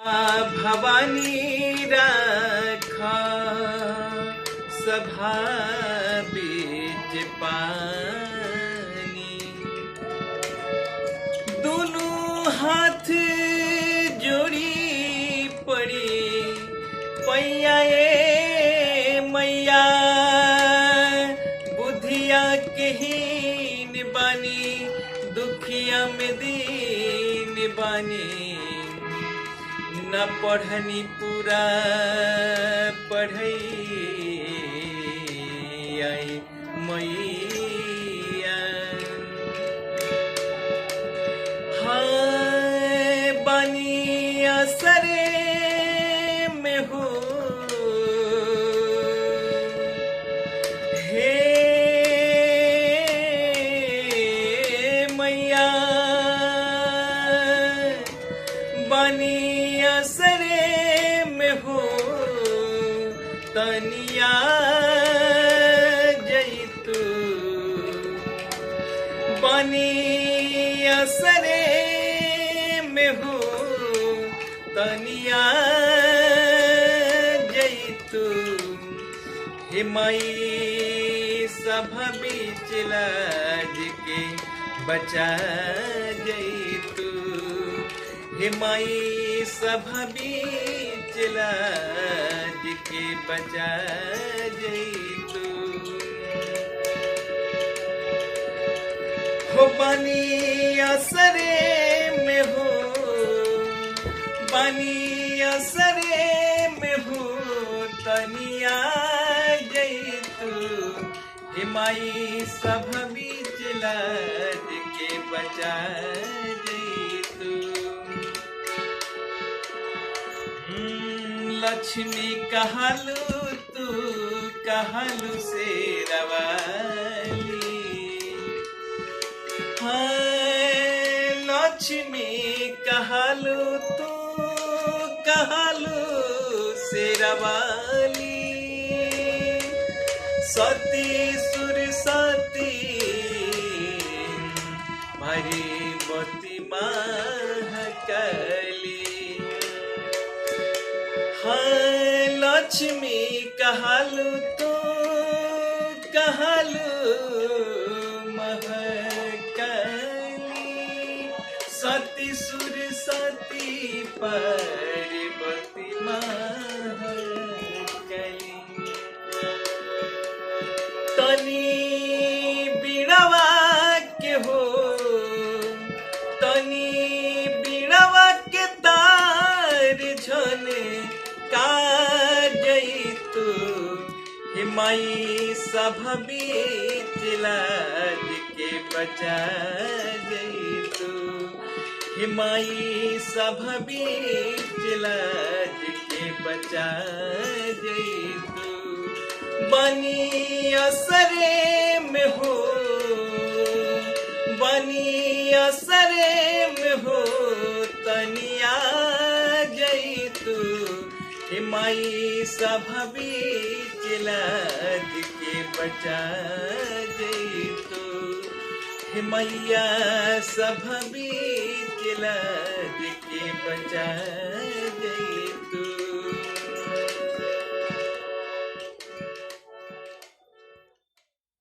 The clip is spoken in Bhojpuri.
भवानी राखा सभा बीच पानी, दोनों हाथ जोड़ी पड़ी पैया मैया, बुधिया कहीन बानी दुखिया में दीन बानी, न पढ़नी पूरा पढ़ई आई मैया। हाँ बानी असरे में हो हे मैया, बानी असरे में हो तनिया जैतू, बानी असरे में हो तनिया जैतू, हे माई सभा बीच लाज के बचा जैतू, हे माई सभा बीच लाज के बचा जैतू। हो बानी असरे में हो, बानी असरे में हो तनिया जैतू, हे माई सभा बीच लाज के बचा जैतू। लक्ष्मी कहलू तू कहलू से रवाली, हाँ लक्ष्मी कहलू तू कहलू से रवाली, सती सुर सती भरी बती महाकाली, हाँ लक्ष्मी कहलू तू कहलू महाकाली, सती सुर सती पार्वती महाकाली, तनी बीड़वा के हो तनी बीड़वा के तार झने का जैतू, हे माई सभा बीच लाज के बचा जैतू, हे माई सभा बीच लाज के बचा जैतू, बनी असरे में हो बनी असरे में हो तनिया जैतू, हे माई सभा बीच लाज के बचा जैतू, हे मैया सभा बीच लाज के बचा जैतू।